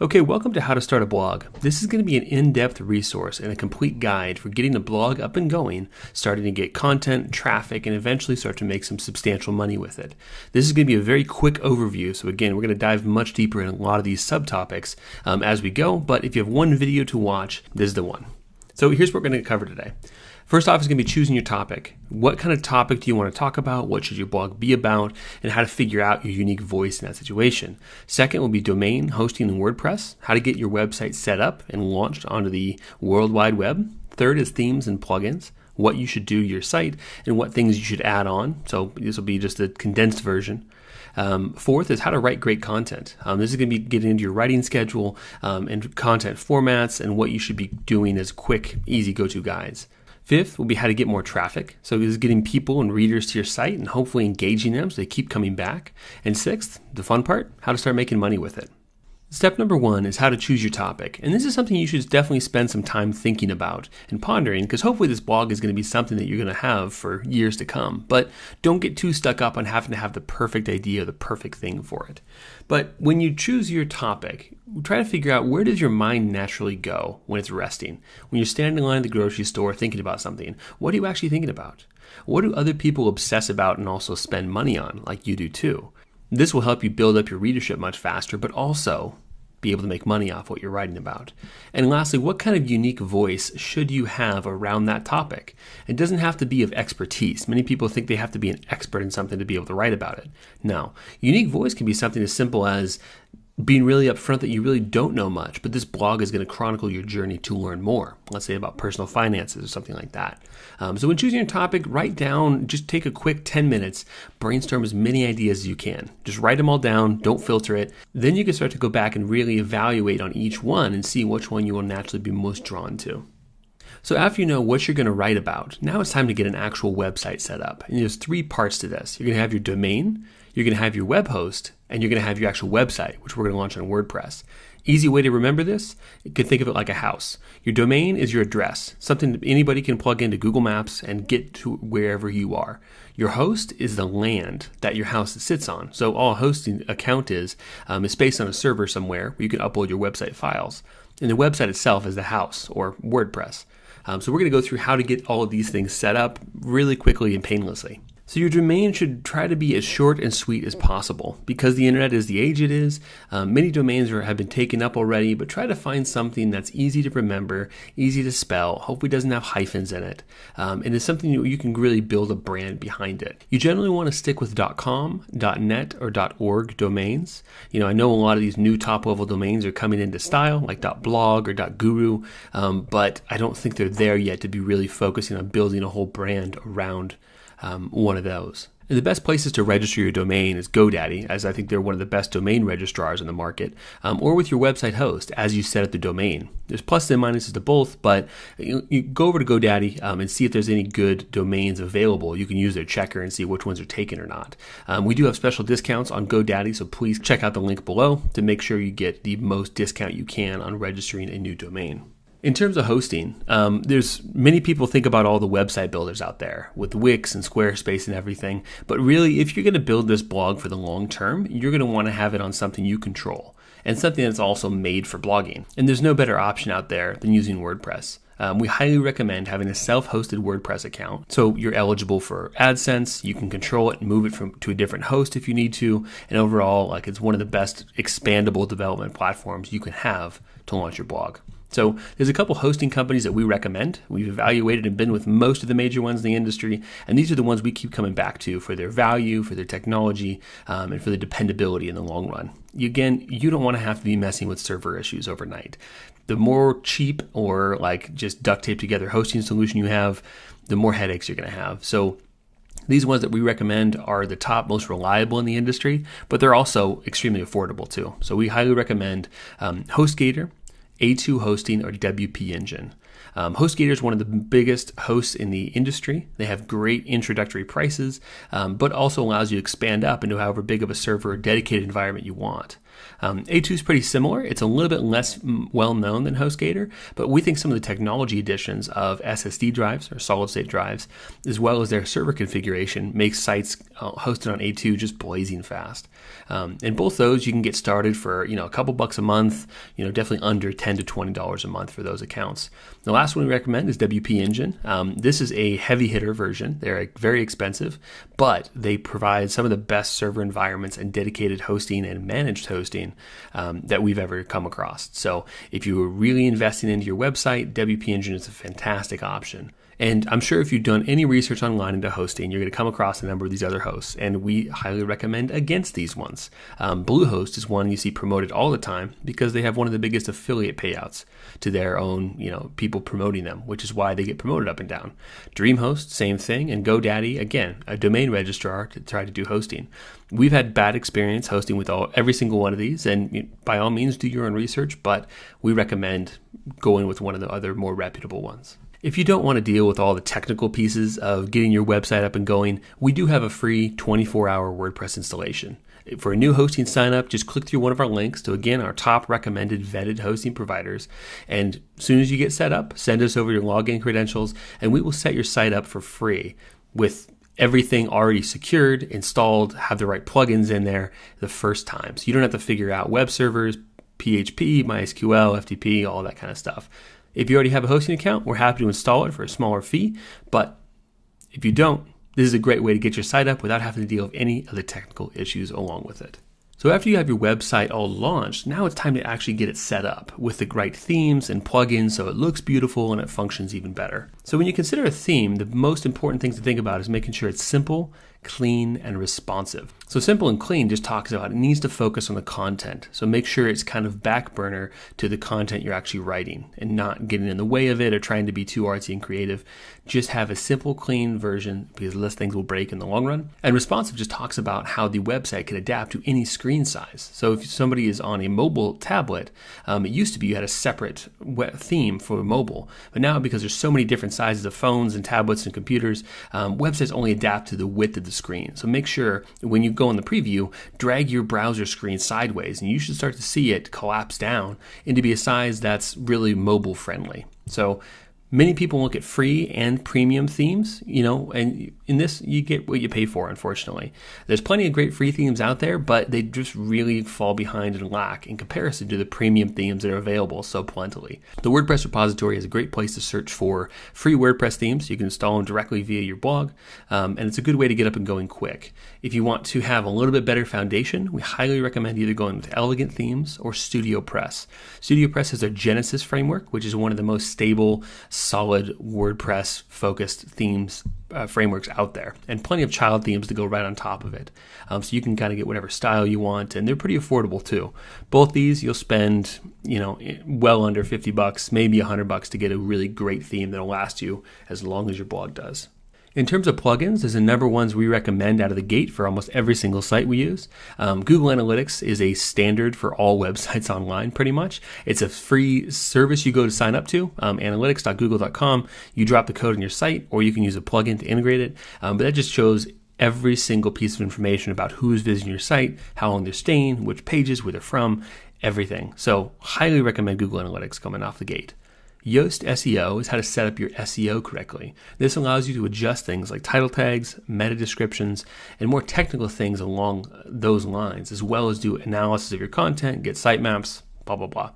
Okay, welcome to How to Start a Blog. This is going to be an in-depth resource and a complete guide for getting the blog up and going, starting to get content, traffic, and eventually start to make some substantial money with it. This is going to be a very quick overview, so again, we're going to dive much deeper in a lot of these subtopics as we go, but if you have one video to watch, this is the one. So here's what we're going to cover today. First off is going to be choosing your topic. What kind of topic do you want to talk about? What should your blog be about? And how to figure out your unique voice in that situation. Second will be domain, hosting, and WordPress. How to get your website set up and launched onto the World Wide Web. Third is themes and plugins. What you should do to your site and what things you should add on. So this will be just a condensed version. Fourth is how to write great content. This is going to be getting into your writing schedule and content formats and what you should be doing as quick, easy go-to guides. Fifth will be how to get more traffic. So this is getting people and readers to your site and hopefully engaging them so they keep coming back. And sixth, the fun part, how to start making money with it. Step number one is how to choose your topic. And this is something you should definitely spend some time thinking about and pondering, because hopefully this blog is going to be something that you're going to have for years to come. But don't get too stuck up on having to have the perfect idea, the perfect thing for it. But when you choose your topic, try to figure out, where does your mind naturally go when it's resting? When you're standing in line at the grocery store thinking about something, what are you actually thinking about? What do other people obsess about and also spend money on, like you do too? This will help you build up your readership much faster, but also be able to make money off what you're writing about. And lastly, what kind of unique voice should you have around that topic? It doesn't have to be of expertise. Many people think they have to be an expert in something to be able to write about it. No, unique voice can be something as simple as being really upfront that you really don't know much, but this blog is going to chronicle your journey to learn more. Let's say about personal finances or something like that. So when choosing your topic, write down, just take a quick 10 minutes, brainstorm as many ideas as you can. Just write them all down, don't filter it. Then you can start to go back and really evaluate on each one and see which one you will naturally be most drawn to. So after you know what you're going to write about, now it's time to get an actual website set up. And there's three parts to this. You're going to have your domain, you're going to have your web host, and you're going to have your actual website, which we're going to launch on WordPress. Easy way to remember this, you can think of it like a house. Your domain is your address, something that anybody can plug into Google Maps and get to wherever you are. Your host is the land that your house sits on. So all a hosting account is based on a server somewhere where you can upload your website files. And the website itself is the house, or WordPress. So we're going to go through how to get all of these things set up really quickly and painlessly. So your domain should try to be as short and sweet as possible. Because the internet is the age it is, many domains have been taken up already, but try to find something that's easy to remember, easy to spell, hopefully doesn't have hyphens in it, and is something you can really build a brand behind it. You generally want to stick with .com, .net, or .org domains. I know a lot of these new top-level domains are coming into style, like .blog or .guru, but I don't think they're there yet to be really focusing on building a whole brand around one of those. And the best places to register your domain is GoDaddy, as I think they're one of the best domain registrars in the market, or with your website host as you set up the domain. There's pluses and minuses to both, but you go over to GoDaddy and see if there's any good domains available. You can use their checker and see which ones are taken or not. We do have special discounts on GoDaddy, so please check out the link below to make sure you get the most discount you can on registering a new domain. In terms of hosting, there's many people think about all the website builders out there with Wix and Squarespace and everything. But really, if you're going to build this blog for the long term, you're going to want to have it on something you control and something that's also made for blogging. And there's no better option out there than using WordPress. We highly recommend having a self-hosted WordPress account. So you're eligible for AdSense, you can control it and move it to a different host if you need to. And overall, it's one of the best expandable development platforms you can have to launch your blog. So there's a couple hosting companies that we recommend. We've evaluated and been with most of the major ones in the industry, and these are the ones we keep coming back to for their value, for their technology, and for the dependability in the long run. Again, you don't want to have to be messing with server issues overnight. The more cheap or just duct tape together hosting solution you have, the more headaches you're going to have. So these ones that we recommend are the top, most reliable in the industry, but they're also extremely affordable too. So we highly recommend HostGator, A2 Hosting, or WP Engine. HostGator is one of the biggest hosts in the industry. They have great introductory prices, but also allows you to expand up into however big of a server or dedicated environment you want. A2 is pretty similar. It's a little bit less well known than HostGator, but we think some of the technology additions of SSD drives or solid state drives, as well as their server configuration, makes sites hosted on A2 just blazing fast. And both those you can get started for a couple bucks a month, definitely under $10 to $20 a month for those accounts. The last one we recommend is WP Engine. This is a heavy hitter version. They're very expensive, but they provide some of the best server environments and dedicated hosting and managed hosting that we've ever come across. So if you were really investing into your website, WP Engine is a fantastic option. And I'm sure if you've done any research online into hosting, you're going to come across a number of these other hosts, and we highly recommend against these ones. Bluehost is one you see promoted all the time because they have one of the biggest affiliate payouts to their own, people promoting them, which is why they get promoted up and down. DreamHost, same thing, and GoDaddy, again, a domain registrar to try to do hosting. We've had bad experience hosting with every single one of these, and by all means do your own research, but we recommend going with one of the other more reputable ones. If you don't want to deal with all the technical pieces of getting your website up and going, we do have a free 24-hour WordPress installation. For a new hosting sign up, just click through one of our links to, again, our top recommended vetted hosting providers. And as soon as you get set up, send us over your login credentials, and we will set your site up for free with everything already secured, installed, have the right plugins in there the first time. So you don't have to figure out web servers, PHP, MySQL, FTP, all that kind of stuff. If you already have a hosting account, we're happy to install it for a smaller fee. But if you don't, this is a great way to get your site up without having to deal with any of the technical issues along with it. So after you have your website all launched, now it's time to actually get it set up with the right themes and plugins so it looks beautiful and it functions even better. So when you consider a theme, the most important things to think about is making sure it's simple, clean, and responsive. So simple and clean just talks about it needs to focus on the content. So make sure it's kind of back burner to the content you're actually writing and not getting in the way of it or trying to be too artsy and creative. Just have a simple, clean version because less things will break in the long run. And responsive just talks about how the website can adapt to any screen size. So if somebody is on a mobile tablet, it used to be you had a separate theme for mobile, but now because there's so many different sizes of phones and tablets and computers, websites only adapt to the width of the screen. So make sure when you go in the preview, drag your browser screen sideways and you should start to see it collapse down into be a size that's really mobile friendly. So many people look at free and premium themes, and in this, you get what you pay for, unfortunately. There's plenty of great free themes out there, but they just really fall behind and lack in comparison to the premium themes that are available so plentifully. The WordPress repository is a great place to search for free WordPress themes. You can install them directly via your blog, and it's a good way to get up and going quick. If you want to have a little bit better foundation, we highly recommend either going with Elegant Themes or StudioPress. StudioPress is their Genesis framework, which is one of the most stable, solid WordPress-focused themes frameworks out there, and plenty of child themes to go right on top of it. So you can kind of get whatever style you want, and they're pretty affordable too. Both these you'll spend, well under $50, maybe $100 to get a really great theme that'll last you as long as your blog does. In terms of plugins, there's a number of ones we recommend out of the gate for almost every single site we use. Google Analytics is a standard for all websites online, pretty much. It's a free service you go to sign up to, analytics.google.com. You drop the code in your site, or you can use a plugin to integrate it. But that just shows every single piece of information about who's visiting your site, how long they're staying, which pages, where they're from, everything. So highly recommend Google Analytics coming off the gate. Yoast SEO is how to set up your SEO correctly. This allows you to adjust things like title tags, meta descriptions, and more technical things along those lines, as well as do analysis of your content, get sitemaps, blah, blah, blah.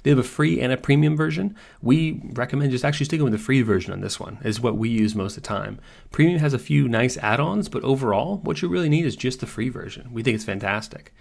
They have a free and a premium version. We recommend just actually sticking with the free version on this one. Is what we use most of the time. Premium has a few nice add-ons, but overall, what you really need is just the free version. We think it's fantastic.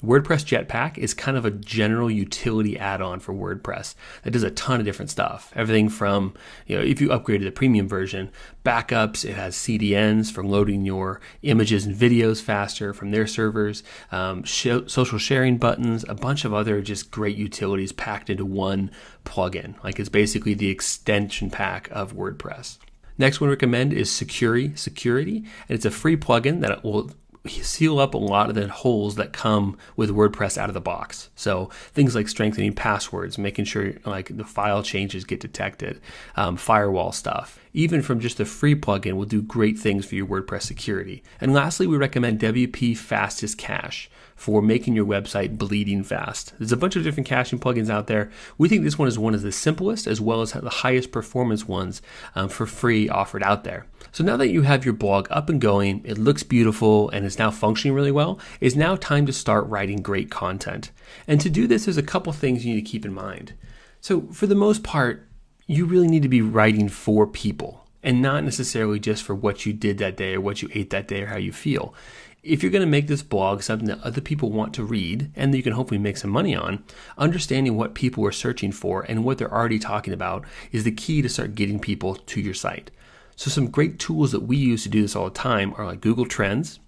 WordPress Jetpack is kind of a general utility add-on for WordPress that does a ton of different stuff. Everything from, if you upgrade to the premium version, backups, it has CDNs for loading your images and videos faster from their servers, social sharing buttons, a bunch of other just great utilities packed into one plugin. Like it's basically the extension pack of WordPress. Next one we recommend is Security, and it's a free plugin that will seal up a lot of the holes that come with WordPress out of the box. So things like strengthening passwords, making sure like the file changes get detected, firewall stuff. even from just a free plugin, will do great things for your WordPress security. And lastly, we recommend WP Fastest Cache for making your website bleeding fast. There's a bunch of different caching plugins out there. We think this one is the simplest as well as the highest performance ones for free offered out there. So now that you have your blog up and going, it looks beautiful and is now functioning really well, it's now time to start writing great content. And to do this, there's a couple things you need to keep in mind. So for the most part, you really need to be writing for people and not necessarily just for what you did that day or what you ate that day or how you feel. If you're going to make this blog something that other people want to read and that you can hopefully make some money on, understanding what people are searching for and what they're already talking about is the key to start getting people to your site. So some great tools that we use to do this all the time are like Google Trends.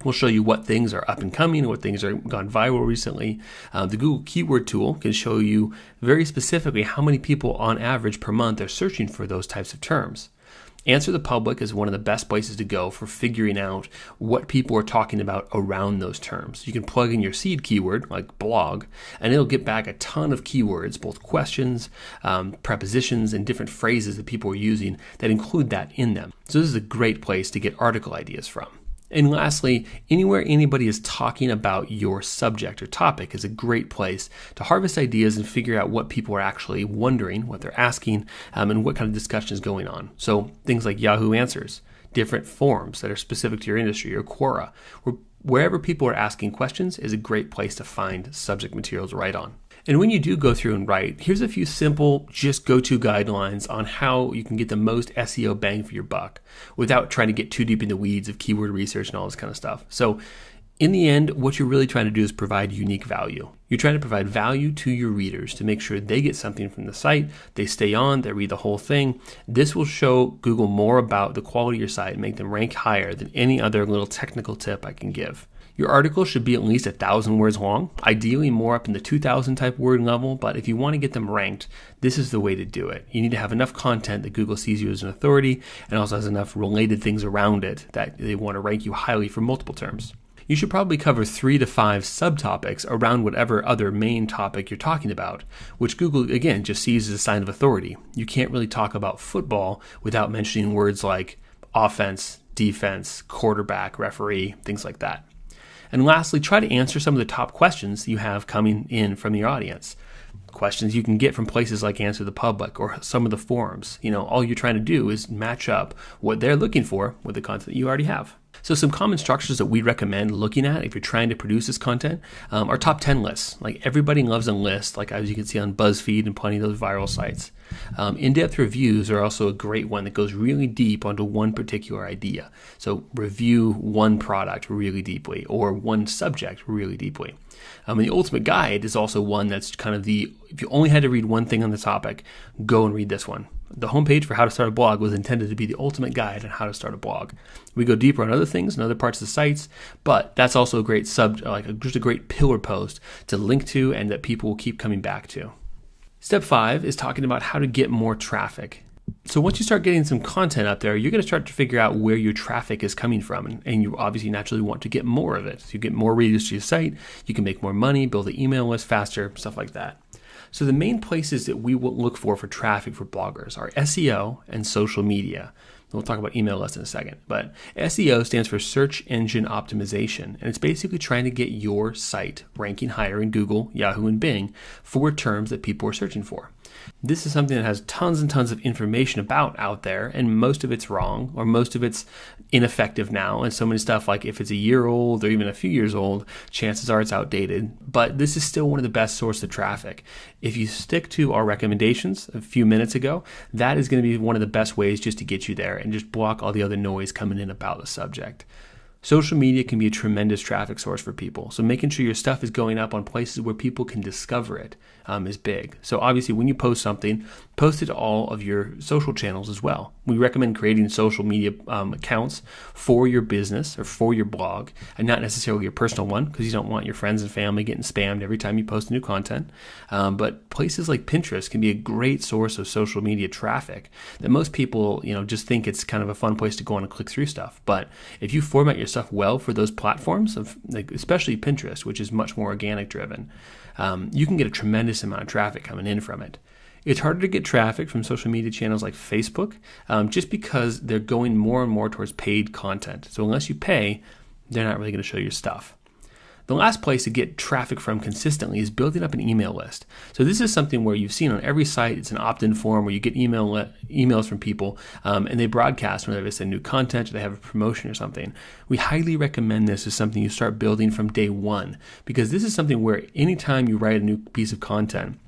We'll show you what things are up and coming and what things are gone viral recently. The Google Keyword tool can show you very specifically how many people on average per month are searching for those types of terms. Answer the Public is one of the best places to go for figuring out what people are talking about around those terms. You can plug in your seed keyword, like blog, and it'll get back a ton of keywords, both questions, prepositions, and different phrases that people are using that include that in them. So this is a great place to get article ideas from. And lastly, anywhere anybody is talking about your subject or topic is a great place to harvest ideas and figure out what people are actually wondering, what they're asking, and what kind of discussion is going on. So things like Yahoo Answers, different forums that are specific to your industry, or Quora, wherever people are asking questions is a great place to find subject material to write on. And when you do go through and write, here's a few simple, just go-to guidelines on how you can get the most SEO bang for your buck without trying to get too deep in the weeds of keyword research and all this kind of stuff. So in the end, what you're really trying to do is provide unique value. You're trying to provide value to your readers to make sure they get something from the site, they stay on, they read the whole thing. This will show Google more about the quality of your site and make them rank higher than any other little technical tip I can give. Your article should be at least 1,000 words long, ideally more up in the 2,000 type word level, but if you want to get them ranked, this is the way to do it. You need to have enough content that Google sees you as an authority and also has enough related things around it that they want to rank you highly for multiple terms. You should probably cover 3 to 5 subtopics around whatever other main topic you're talking about, which Google, again, just sees as a sign of authority. You can't really talk about football without mentioning words like offense, defense, quarterback, referee, things like that. And lastly, try to answer some of the top questions you have coming in from your audience. Questions you can get from places like Answer the Public or some of the forums. All you're trying to do is match up what they're looking for with the content that you already have. So some common structures that we recommend looking at if you're trying to produce this content are top 10 lists. Like everybody loves a list, like as you can see on BuzzFeed and plenty of those viral sites. In-depth reviews are also a great one that goes really deep onto one particular idea. So review one product really deeply or one subject really deeply. And the ultimate guide is also one that's kind of if you only had to read one thing on the topic, go and read this one. The homepage for How to Start a Blog was intended to be the ultimate guide on how to start a blog. We go deeper on other things and other parts of the sites, but that's also a great just a great pillar post to link to and that people will keep coming back to. Step 5 is talking about how to get more traffic. So once you start getting some content out there, you're going to start to figure out where your traffic is coming from. And you obviously naturally want to get more of it. So you get more readers to your site, you can make more money, build an email list faster, stuff like that. So the main places that we will look for traffic for bloggers are SEO and social media. We'll talk about email lists in a second. But SEO stands for Search Engine Optimization, and it's basically trying to get your site ranking higher in Google, Yahoo, and Bing for terms that people are searching for. This is something that has tons and tons of information about out there, and most of it's wrong, or most of it's ineffective now, and so many stuff like if it's a year old or even a few years old, chances are it's outdated, but this is still one of the best sources of traffic. If you stick to our recommendations a few minutes ago, that is going to be one of the best ways just to get you there and just block all the other noise coming in about the subject. Social media can be a tremendous traffic source for people. So making sure your stuff is going up on places where people can discover it is big. So obviously when you post something, post it to all of your social channels as well. We recommend creating social media accounts for your business or for your blog and not necessarily your personal one because you don't want your friends and family getting spammed every time you post new content. But places like Pinterest can be a great source of social media traffic that most people just think it's kind of a fun place to go on and click through stuff. But if you format your stuff well for those platforms, especially Pinterest, which is much more organic driven, you can get a tremendous amount of traffic coming in from it. It's harder to get traffic from social media channels like Facebook, just because they're going more and more towards paid content. So unless you pay, they're not really going to show your stuff. The last place to get traffic from consistently is building up an email list. So this is something where you've seen on every site, it's an opt-in form where you get emails from people and they broadcast whenever they send new content or they have a promotion or something. We highly recommend this as something you start building from day one, because this is something where anytime you write a new piece of content,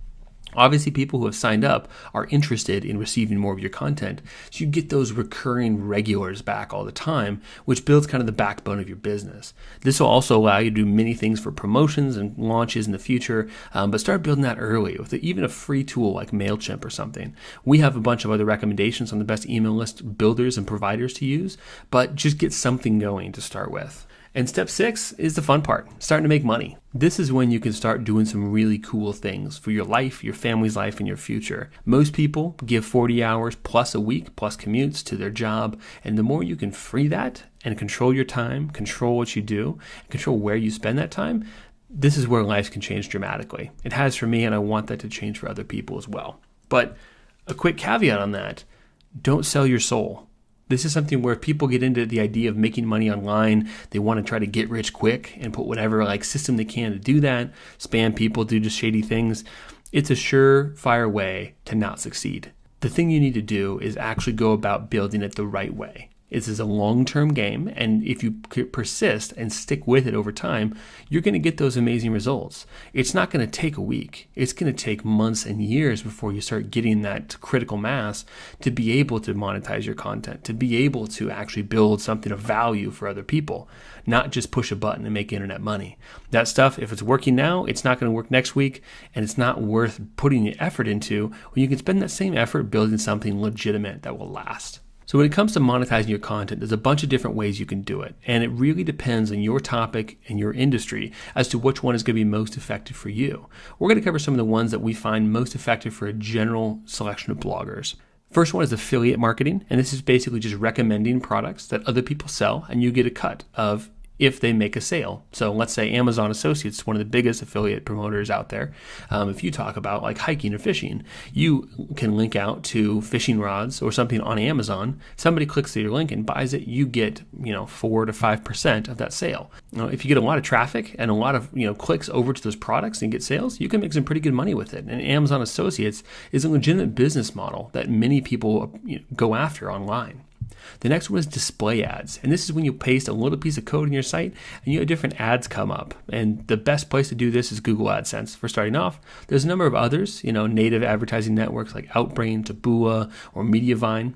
obviously, people who have signed up are interested in receiving more of your content. So you get those recurring regulars back all the time, which builds kind of the backbone of your business. This will also allow you to do many things for promotions and launches in the future, but start building that early with even a free tool like MailChimp or something. We have a bunch of other recommendations on the best email list builders and providers to use, but just get something going to start with. And step 6 is the fun part, starting to make money. This is when you can start doing some really cool things for your life, your family's life, and your future. Most people give 40 hours plus a week, plus commutes to their job. And the more you can free that and control your time, control what you do, control where you spend that time, this is where life can change dramatically. It has for me, and I want that to change for other people as well. But a quick caveat on that, don't sell your soul. This is something where people get into the idea of making money online. They want to try to get rich quick and put whatever system they can to do that, spam people, do just shady things. It's a surefire way to not succeed. The thing you need to do is actually go about building it the right way. This is a long-term game, and if you persist and stick with it over time, you're going to get those amazing results. It's not going to take a week. It's going to take months and years before you start getting that critical mass to be able to monetize your content, to be able to actually build something of value for other people, not just push a button and make internet money. That stuff, if it's working now, it's not going to work next week, and it's not worth putting the effort into when you can spend that same effort building something legitimate that will last. So when it comes to monetizing your content, there's a bunch of different ways you can do it. And it really depends on your topic and your industry as to which one is going to be most effective for you. We're going to cover some of the ones that we find most effective for a general selection of bloggers. First one is affiliate marketing. And this is basically just recommending products that other people sell, and you get a cut of if they make a sale. So let's say Amazon Associates, one of the biggest affiliate promoters out there. If you talk about like hiking or fishing, you can link out to fishing rods or something on Amazon. Somebody clicks to your link and buys it. You get 4 to 5% of that sale. If you get a lot of traffic and a lot of clicks over to those products and get sales, you can make some pretty good money with it. And Amazon Associates is a legitimate business model that many people go after online. The next one is display ads. And this is when you paste a little piece of code in your site and you have different ads come up. And the best place to do this is Google AdSense for starting off. There's a number of others, native advertising networks like Outbrain, Taboola, or Mediavine.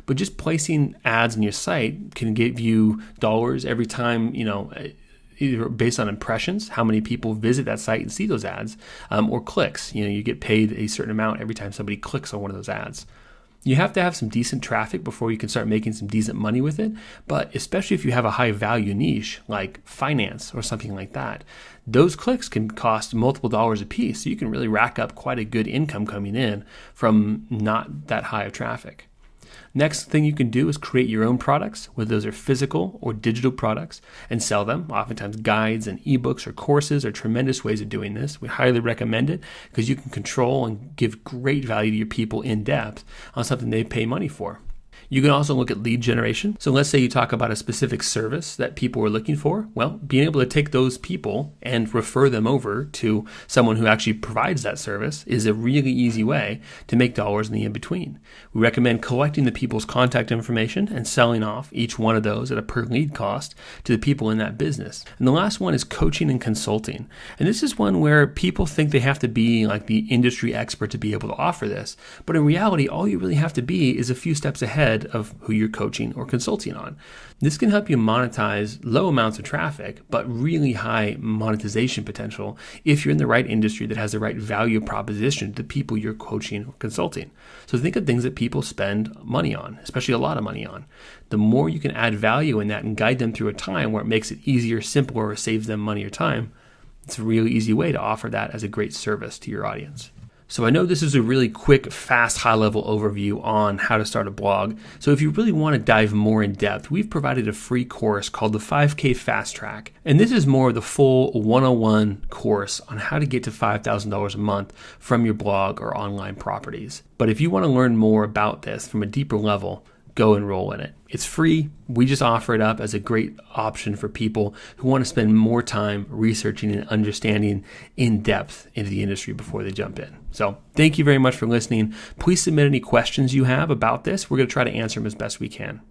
But just placing ads on your site can give you dollars every time, either based on impressions, how many people visit that site and see those ads, or clicks. You get paid a certain amount every time somebody clicks on one of those ads. You have to have some decent traffic before you can start making some decent money with it, but especially if you have a high value niche like finance or something like that, those clicks can cost multiple dollars a piece, so you can really rack up quite a good income coming in from not that high of traffic. Next thing you can do is create your own products, whether those are physical or digital products, and sell them. Oftentimes guides and ebooks or courses are tremendous ways of doing this. We highly recommend it because you can control and give great value to your people in depth on something they pay money for. You can also look at lead generation. So let's say you talk about a specific service that people are looking for. Well, being able to take those people and refer them over to someone who actually provides that service is a really easy way to make dollars in the in-between. We recommend collecting the people's contact information and selling off each one of those at a per lead cost to the people in that business. And the last one is coaching and consulting. And this is one where people think they have to be like the industry expert to be able to offer this. But in reality, all you really have to be is a few steps ahead of who you're coaching or consulting on. This can help you monetize low amounts of traffic, but really high monetization potential if you're in the right industry that has the right value proposition to the people you're coaching or consulting. So think of things that people spend money on, especially a lot of money on. The more you can add value in that and guide them through a time where it makes it easier, simpler, or saves them money or time, it's a really easy way to offer that as a great service to your audience. So I know this is a really quick, fast, high-level overview on how to start a blog. So if you really want to dive more in depth, we've provided a free course called the 5K Fast Track. And this is more of the full 101 course on how to get to $5,000 a month from your blog or online properties. But if you want to learn more about this from a deeper level, go enroll in it. It's free. We just offer it up as a great option for people who want to spend more time researching and understanding in depth into the industry before they jump in. So thank you very much for listening. Please submit any questions you have about this. We're going to try to answer them as best we can.